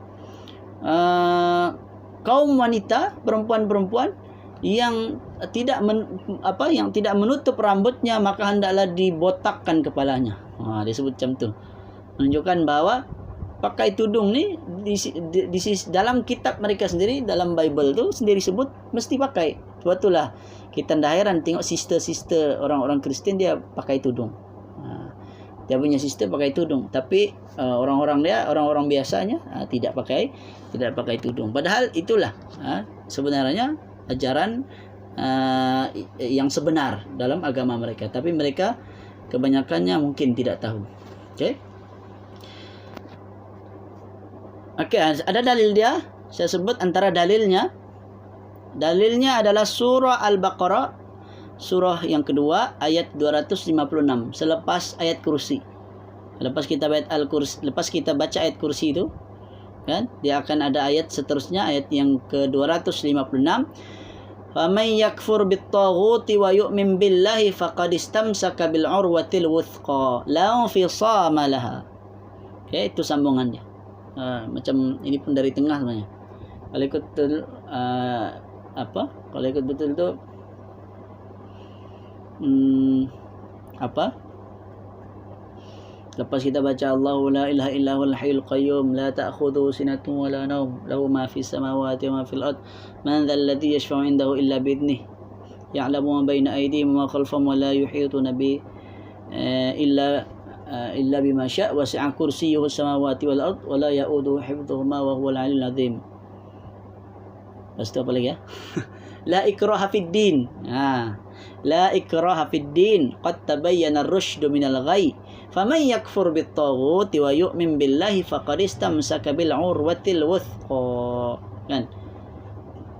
kaum wanita, perempuan-perempuan yang tidak menutup rambutnya, maka hendaklah dibotakkan kepalanya. Disebut macam tu, menunjukkan bahawa pakai tudung ni di dalam kitab mereka sendiri, dalam Bible tu sendiri sebut mesti pakai. Sebab itulah kita tidak heran tengok sister orang-orang Kristen dia pakai tudung. Dia punya sister pakai tudung, tapi orang-orang biasanya tidak pakai tudung. Padahal itulah sebenarnya ajaran yang sebenar dalam agama mereka, tapi mereka kebanyakannya mungkin tidak tahu. Okey, ada dalil dia. Saya sebut antara dalilnya adalah surah Al-Baqarah, surah yang kedua ayat 256, selepas ayat kursi. Lepas kita baca ayat kursi itu, kan, dia akan ada ayat seterusnya, ayat yang ke-256. Faman yakfur bit-taghuti wa yu'min billahi faqad istamsaka bil urwatil wuthqa la infisama laha. Itu sambungannya. Macam ini pun dari tengah sebenarnya. Kalau ikut betul Kalau ikut betul tu lepas kita baca Allahu la ilaha illa huwal hayyul qayyum la ta'khudhuhu sinatun wa la nawm lahu ma fis samawati wa ma fil ard man dhal ladzi yashfa'u 'indahu illa bi idhnihi ya'lamu ma bayna aydihim wa ma khalfahum wa la yuhituna bi illa bima syaa' wasi'a kursiyyuhu samawati wal ard wa la ya'uduhu hifdhuhuma wa huwal 'aliyyul 'azim. Lepas tu apa lagi La ikraha fid din. La ikraha fid din qad tabayyana ar-rusydu minal ghayy faman yakfur bit-taghuti wa yu'min billahi faqad istamsaka bil 'urwatil wuthqa. Kan?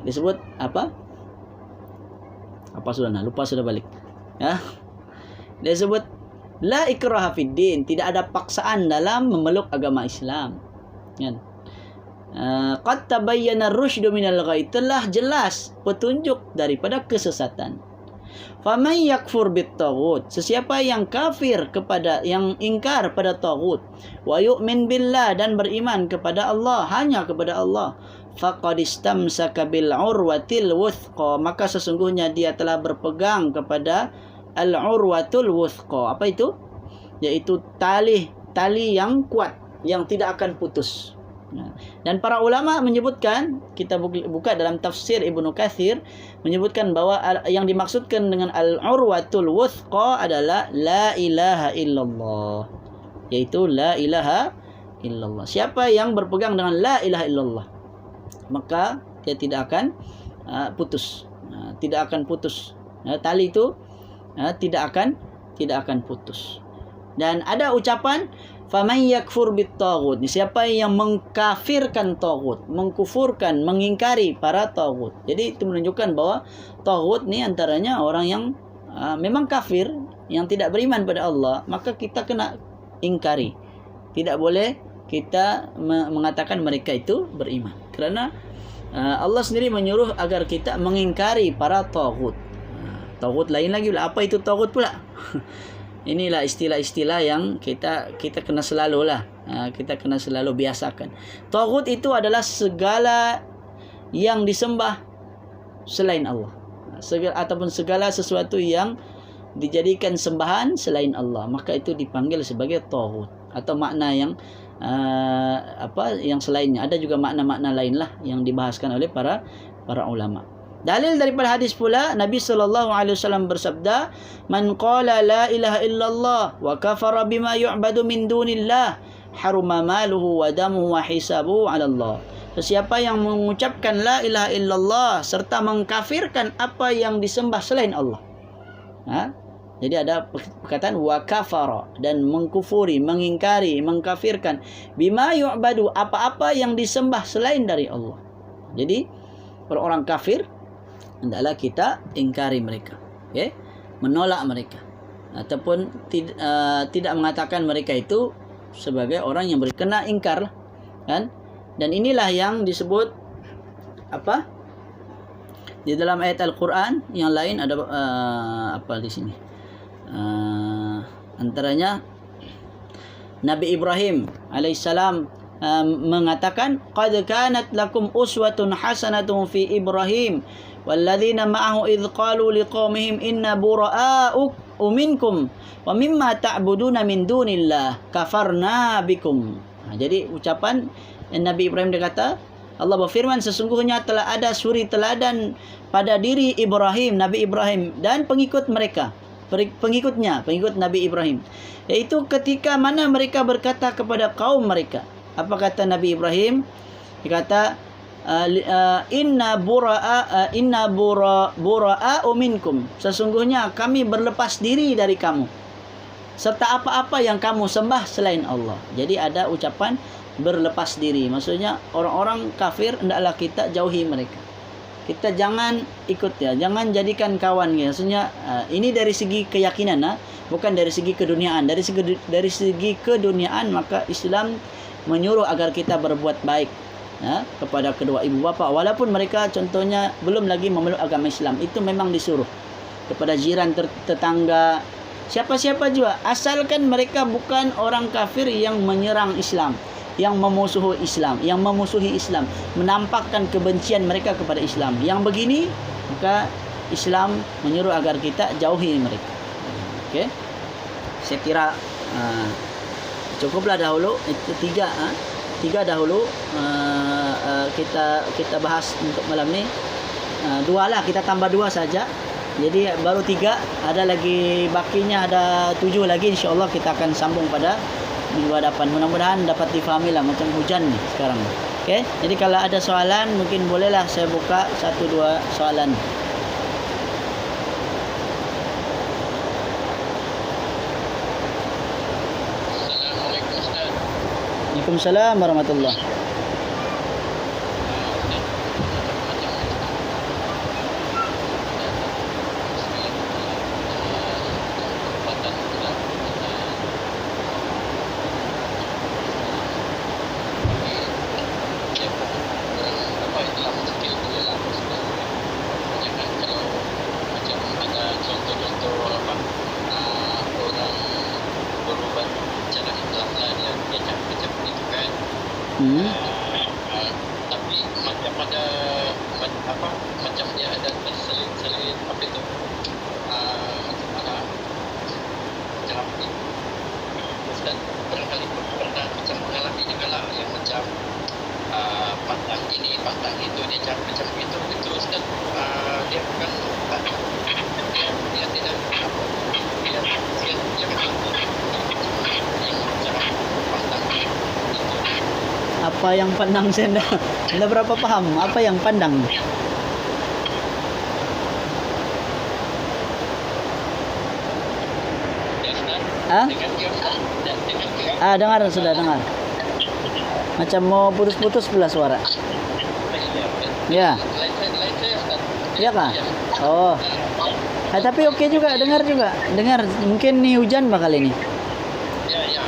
Disebut apa sudah lupa, sudah balik. Disebut la ikraha fid din, tidak ada paksaan dalam memeluk agama Islam. Kan? Qad tabayyana ar-rusydu minal ghayy, telah jelas petunjuk daripada kesesatan. Faman yakfur bit-taghut, sesiapa yang kafir yang ingkar pada taghut, wa yu'min billah, dan beriman kepada Allah, hanya kepada Allah, faqad istamsaka bil urwatil wuthqa, maka sesungguhnya dia telah berpegang kepada al-urwatul wuthqa. Apa itu? Yaitu tali yang kuat, yang tidak akan putus. Dan para ulama menyebutkan, kita buka dalam tafsir Ibnu Katsir, menyebutkan bahwa yang dimaksudkan dengan al-urwatul wuthqa adalah la ilaha illallah, yaitu la ilaha illallah. Siapa yang berpegang dengan la ilaha illallah, maka dia tidak akan putus. Tidak akan putus. Tali itu tidak akan putus. Dan ada ucapan faman yakfur bit-taghut, siapa yang mengkafirkan taghut, mengkufurkan, mengingkari para taghut. Jadi itu menunjukkan bahwa taghut ni antaranya orang yang memang kafir, yang tidak beriman pada Allah, maka kita kena ingkari. Tidak boleh kita mengatakan mereka itu beriman. Kerana Allah sendiri menyuruh agar kita mengingkari para taghut. Taghut lain lagi pula. Apa itu taghut pula? Inilah istilah-istilah yang kita kena selalulah. Kita kena selalu biasakan. Taghut itu adalah segala yang disembah selain Allah. Ataupun segala sesuatu yang dijadikan sembahan selain Allah, maka itu dipanggil sebagai taghut. Atau makna yang yang selainnya. Ada juga makna-makna lain lah yang dibahaskan oleh para ulama. Dalil daripada hadis pula, Nabi SAW bersabda, "Man qala la ilaha illallah wa kafara bima yu'badu min dunillah, haruma maluhu wa damuhu wa hisabuhu 'ala Allah." Sesiapa yang mengucapkan la ilaha illallah serta mengkafirkan apa yang disembah selain Allah. Jadi ada perkataan wa kafara, dan mengkufuri, mengingkari, mengkafirkan bima yu'badu, apa-apa yang disembah selain dari Allah. Jadi orang kafir hendaklah kita ingkari mereka, menolak mereka, ataupun tidak mengatakan mereka itu sebagai orang yang kena ingkar, kan? Dan inilah yang disebut di dalam ayat Al-Quran yang lain ada di sini. Antaranya Nabi Ibrahim alaihissalam mengatakan, qad kanat lakum uswatun hasanatun fi Ibrahim walladzina ma'ahu idh qalu liqaumihim inna bura'a'u minkum wa mimma ta'buduna min dunillah kafarna bikum. Jadi ucapan Nabi Ibrahim, dia kata, Allah berfirman, sesungguhnya telah ada suri teladan pada diri Ibrahim, Nabi Ibrahim, dan pengikut Nabi Ibrahim, yaitu ketika mana mereka berkata kepada kaum mereka. Apa kata Nabi Ibrahim? Dia kata, inna bura'a'u minkum, sesungguhnya kami berlepas diri dari kamu serta apa-apa yang kamu sembah selain Allah. Jadi ada ucapan berlepas diri, maksudnya orang-orang kafir hendaklah kita jauhi mereka. Kita jangan ikut jangan jadikan kawan ya. Maksudnya ini dari segi keyakinan, bukan dari segi keduniaan. Dari segi keduniaan, maka Islam menyuruh agar kita berbuat baik kepada kedua ibu bapa, walaupun mereka contohnya belum lagi memeluk agama Islam. Itu memang disuruh kepada jiran, tetangga, siapa-siapa juga, asalkan mereka bukan orang kafir yang menyerang Islam, yang memusuhi Islam, menampakkan kebencian mereka kepada Islam. Yang begini, maka Islam menyuruh agar kita jauhi mereka. Okey. Saya kira cukuplah dahulu itu tiga dahulu kita bahas untuk malam ni. Dua lah, kita tambah 2 saja. Jadi baru 3, ada lagi bakinya ada 7 lagi, insya-Allah kita akan sambung pada minggu hadapan. Mudah-mudahan dapat difahami lah, macam hujan nih sekarang. Okey, jadi kalau ada soalan mungkin bolehlah saya buka 1-2 soalan. Assalamualaikum Ustaz. Waalaikumsalam warahmatullahi. Tapi macam ada macam dia ada terselit apa itu macam Ustaz barangkali pernah macam mengalami juga lah yang macam pantang ini pantang itu, dia macam itu Ustaz, dia bukan dia tidak dia Apa yang pandang saya anda berapa paham apa yang pandang? Dengar, sudah dengar. Macam mau putus-putus pula suara. Ya. Ya kah? Oh. Tapi oke juga, dengar juga. Dengar, mungkin nih hujan bakal ini. Ya, ya.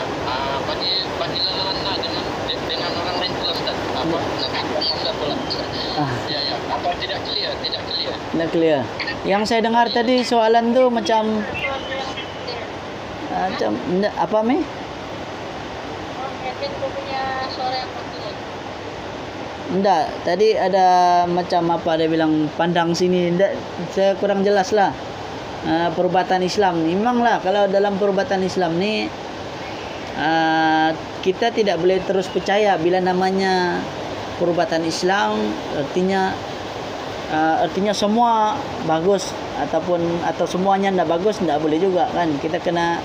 Bagi lana dengan orang lain pula Ustaz. Ustaz pula. Ah, Ya, ya. Tidak clear, tidak clear. tidak clear. Yang saya dengar tadi soalan tuh macam apa Mi? Mungkin gue punya suara yang bagus. Enggak, tadi ada macam apa dia bilang pandang sini. Enggak, saya kurang jelas lah. Perubatan Islam. Memanglah kalau dalam perubatan Islam ni kita tidak boleh terus percaya bila namanya perubatan Islam artinya semua bagus atau semuanya tidak bagus, tidak boleh juga kan. Kita kena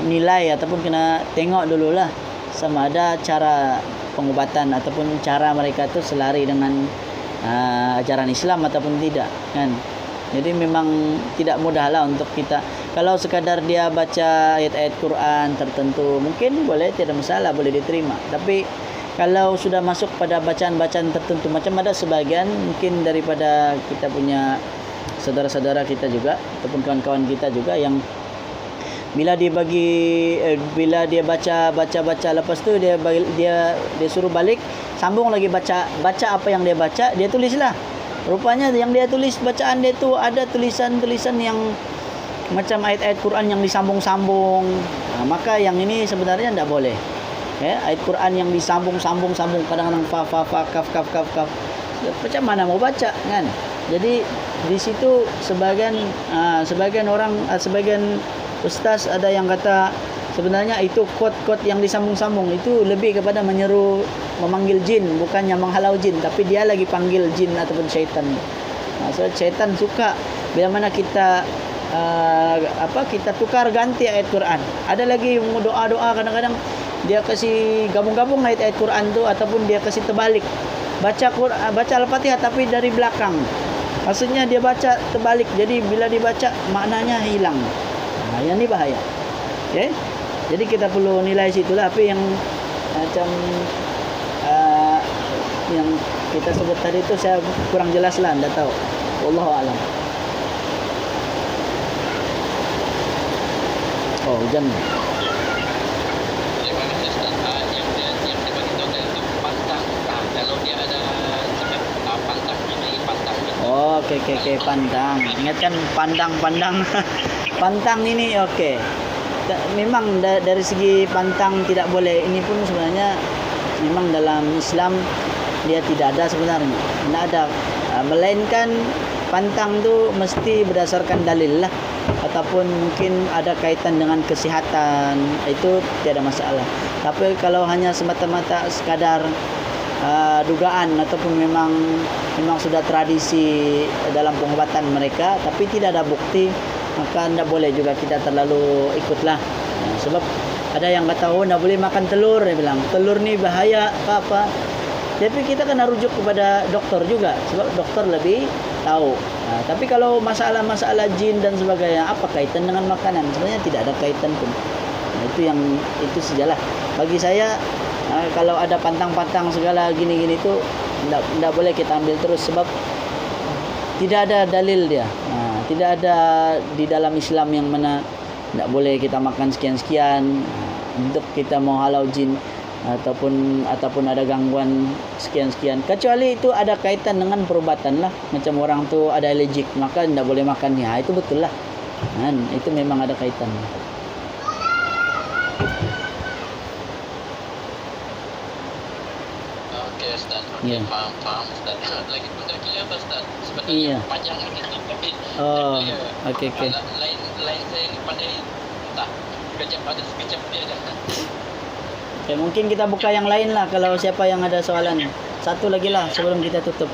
nilai ataupun kena tengok dululah sama ada cara pengobatan ataupun cara mereka tu selari dengan ajaran Islam ataupun tidak kan. Jadi memang tidak mudahlah untuk kita. Kalau sekadar dia baca ayat-ayat Quran tertentu mungkin boleh, tidak masalah, boleh diterima. Tapi kalau sudah masuk pada bacaan-bacaan tertentu, macam ada sebagian mungkin daripada kita punya saudara-saudara kita juga ataupun kawan-kawan kita juga yang bila dia baca lepas tu dia suruh balik, sambung lagi baca apa yang dia baca, dia tulislah. Rupanya yang dia tulis bacaan dia tu ada tulisan-tulisan yang macam ayat-ayat Quran yang disambung-sambung. Maka yang ini sebenarnya tidak boleh. Ayat Quran yang disambung-sambung kadang-kadang fa kaf. Macam mana mau baca kan? Jadi di situ sebagian ustaz ada yang kata sebenarnya itu kod-kod yang disambung-sambung itu lebih kepada memanggil jin, bukannya menghalau jin, tapi dia lagi panggil jin ataupun syaitan. So syaitan suka bila mana kita kita tukar ganti ayat Quran. Ada lagi doa-doa kadang-kadang dia kasih gabung-gabung ayat-ayat Quran tu ataupun dia kasih terbalik. Baca Al-Fatihah tapi dari belakang. Maksudnya dia baca terbalik. Jadi bila dibaca maknanya hilang. Yang ni bahaya. Okay? Jadi kita perlu nilai situlah apa yang macam yang kita sebut tadi tu saya kurang jelas lah, anda tahu. Wallahu a'lam. Oh, hujan. Terima kasih Ustaz. Yang dibagi tahu itu pantang. Kalau dia ada pantang ini pantang. Oh, okey, pandang. Ingatkan pandang. Pantang ini okey. Memang dari segi pantang tidak boleh. Ini pun sebenarnya memang dalam Islam dia tidak ada sebenarnya. Tidak ada. Melainkan pantang tu mesti berdasarkan dalil lah. Ataupun mungkin ada kaitan dengan kesihatan, itu tiada masalah. Tapi kalau hanya semata-mata sekadar dugaan ataupun memang sudah tradisi dalam pengobatan mereka tapi tidak ada bukti, maka tidak boleh juga kita terlalu ikutlah. Sebab ada yang kata tidak boleh makan telur, dia bilang telur ni bahaya apa. Tapi kita kena rujuk kepada doktor juga, sebab doktor lebih tahu. Tapi kalau masalah jin dan sebagainya, apa kaitan dengan makanan? Sebenarnya tidak ada kaitan pun. Itu sajalah. Bagi saya kalau ada pantang-pantang segala gini-gini tu tidak boleh kita ambil terus, sebab tidak ada dalil dia. Tidak ada di dalam Islam yang mana tidak boleh kita makan sekian-sekian untuk kita mau halau jin ataupun ada gangguan sekian-sekian, kecuali itu ada kaitan dengan perubatan lah. Macam orang tu ada alergik, maka tidak boleh makan. Itu betul lah. Itu memang ada kaitan. Okey Ustaz. Ya. Faham Ustaz. Lagi pun tak kira apa Ustaz. Sebenarnya panjang lagi tapi okey. Lain saya ni pandai tak sekejap ada sekejap dia dah. Okay, mungkin kita buka yang lain lah kalau siapa yang ada soalan. Satu lagi lah sebelum kita tutup.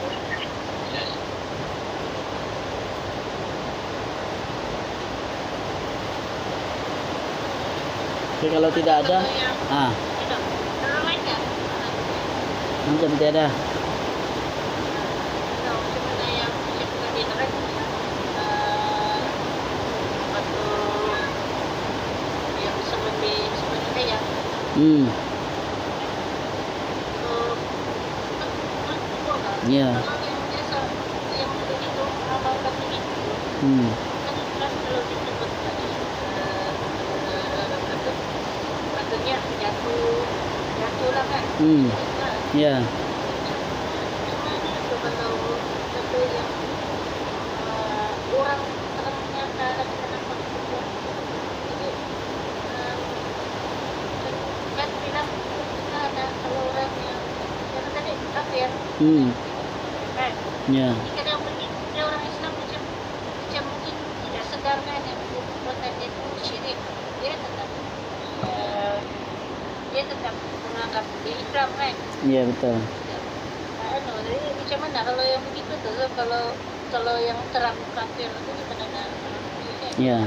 Okay, kalau tidak ada, macam tiada. Ya. kan. Hmm. Nah, Ya. itu kalau satu yang orang ternyata lagi kenapa gitu. Jadi kan bilang kita ada kalau orang yang tadi kafir Hmm. kan. Ya. Jadi kadang dia orang Islam macam mungkin tidak sedar kan yang perbuatan dia itu syirik. Dia tetap menganggap dia Islam kan. Iya betul. Jadi macam mana kalau yang begitu tuh kalau yang terang kafir itu gimana nak? Ya.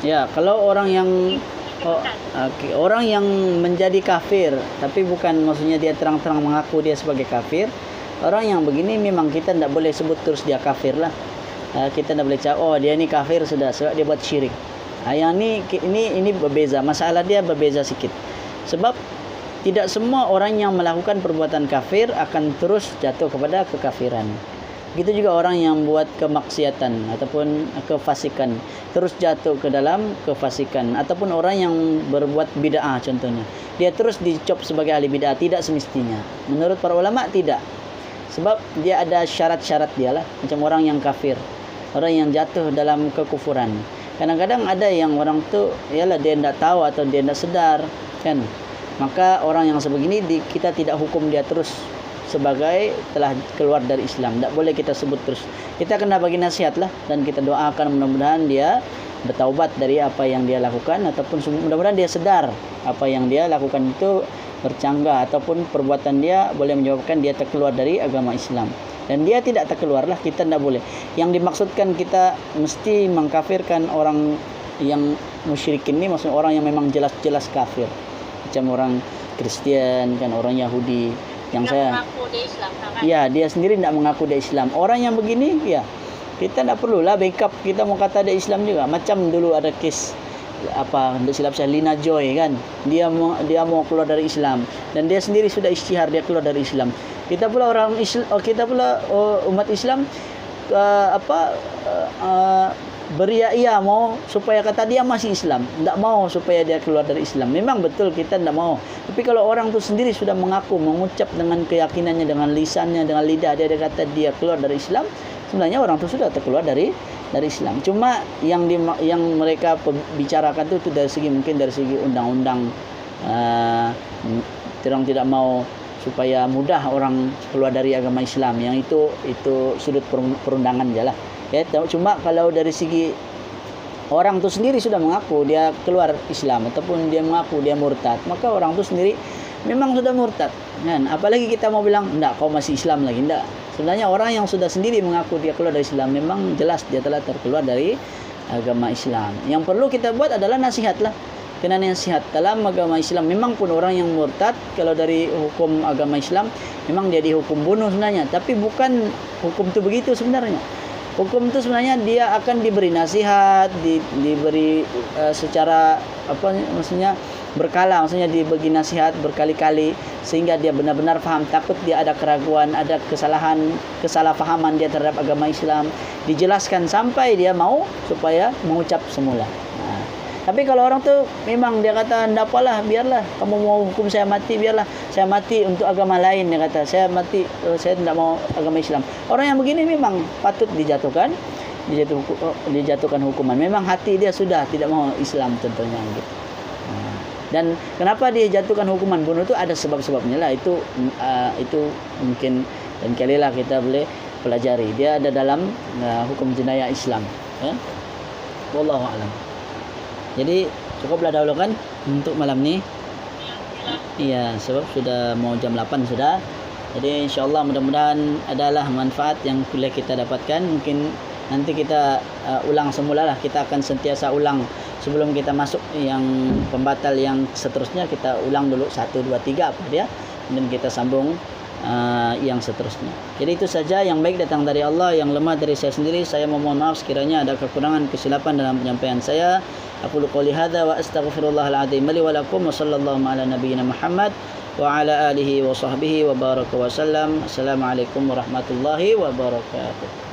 Ya, kalau orang yang orang yang menjadi kafir tapi bukan maksudnya dia terang-terang mengaku dia sebagai kafir, orang yang begini memang kita tidak boleh sebut terus dia kafir lah. Kita tidak boleh cakap oh dia ni kafir sudah sebab dia buat syirik. Yang ini berbeza, masalah dia berbeza sikit. Sebab tidak semua orang yang melakukan perbuatan kafir akan terus jatuh kepada kekafiran. Begitu juga orang yang buat kemaksiatan ataupun kefasikan terus jatuh ke dalam kefasikan, ataupun orang yang berbuat bid'ah contohnya. Dia terus dicop sebagai ahli bid'ah, tidak semestinya. Menurut para ulama tidak. Sebab dia ada syarat-syarat dia lah, macam orang yang kafir, orang yang jatuh dalam kekufuran. Kadang-kadang ada yang orang tu ialah dia tidak tahu atau dia tidak sedar kan. Maka orang yang sebegini kita tidak hukum dia terus sebagai telah keluar dari Islam. Tak boleh kita sebut terus. Kita kena bagi nasihat lah, dan kita doakan mudah-mudahan dia bertaubat dari apa yang dia lakukan, ataupun mudah-mudahan dia sedar apa yang dia lakukan itu bercanggah, ataupun perbuatan dia boleh menyebabkan dia terkeluar dari agama Islam. Dan dia tidak terkeluarlah, kita tidak boleh. Yang dimaksudkan kita mesti mengkafirkan orang yang musyrikin ini, maksudnya orang yang memang jelas-jelas kafir. Macam orang Kristian kan, orang Yahudi yang saya mengaku dia Islam kan? Ya, dia sendiri tidak mengaku dia Islam. Orang yang begini ya kita tidak perlulah backup kita mau kata dia Islam juga. Macam dulu ada kes tidak silap saya Lina Joy kan, dia mau keluar dari Islam dan dia sendiri sudah isytihar dia keluar dari Islam. Kita pula orang Islam, umat Islam beria mau supaya kata dia masih Islam, tidak mau supaya dia keluar dari Islam. Memang betul kita tidak mau, tapi kalau orang tu sendiri sudah mengaku, mengucap dengan keyakinannya, dengan lisannya, dengan lidah dia kata dia keluar dari Islam, sebenarnya orang tu sudah terkeluar dari Islam. Cuma yang mereka bicarakan itu dari segi mungkin dari segi undang-undang, orang tidak mau supaya mudah orang keluar dari agama Islam. Yang itu sudut perundangan je lah. Ya, cuma kalau dari segi orang tu sendiri sudah mengaku dia keluar Islam ataupun dia mengaku dia murtad, maka orang tu sendiri memang sudah murtad kan. Apalagi kita mau bilang enggak kau masih Islam lagi, enggak. Sebenarnya orang yang sudah sendiri mengaku dia keluar dari Islam memang jelas dia telah terkeluar dari agama Islam. Yang perlu kita buat adalah nasihat lah. Kena nasihat dalam agama Islam. Memang pun orang yang murtad kalau dari hukum agama Islam memang dia dihukum bunuh sebenarnya, tapi bukan hukum itu begitu sebenarnya. Hukum itu sebenarnya dia akan diberi nasihat, diberi secara maksudnya berkala, maksudnya dibagi nasihat berkali-kali sehingga dia benar-benar faham. Takut dia ada keraguan, ada kesalahfahaman dia terhadap agama Islam, dijelaskan sampai dia mau supaya mengucap semula. Tapi kalau orang tu memang dia kata enggak apalah, biarlah kamu mau hukum saya mati, biarlah saya mati untuk agama lain. Dia kata saya mati, saya tidak mau agama Islam. Orang yang begini memang patut dijatuhkan hukuman. Memang hati dia sudah tidak mau Islam tentunya gitu. Dan kenapa dia jatuhkan hukuman bunuh itu ada sebab-sebabnya lah. Itu mungkin dan kalilah kita boleh pelajari. Dia ada dalam hukum jenayah Islam. Wallahu a'lam. Jadi cukuplah dahulu kan untuk malam ni. Iya, sebab sudah mau jam 8 sudah. Jadi insya-Allah mudah-mudahan adalah manfaat yang boleh kita dapatkan. Mungkin nanti kita ulang semula lah. Kita akan sentiasa ulang sebelum kita masuk yang pembatal yang seterusnya. Kita ulang dulu 1, 2, 3 apa dia, dan kita sambung yang seterusnya. Jadi itu saja yang baik datang dari Allah, yang lemah dari saya sendiri. Saya memohon maaf sekiranya ada kekurangan, kesilapan dalam penyampaian saya. Aqulu qouli hadza wa astaghfirullahal azim li wa lakum wa sallallahu ala nabiyyina Muhammad wa ala alihi wa sahbihi wa baraka wa sallam. Assalamualaikum warahmatullahi wabarakatuh.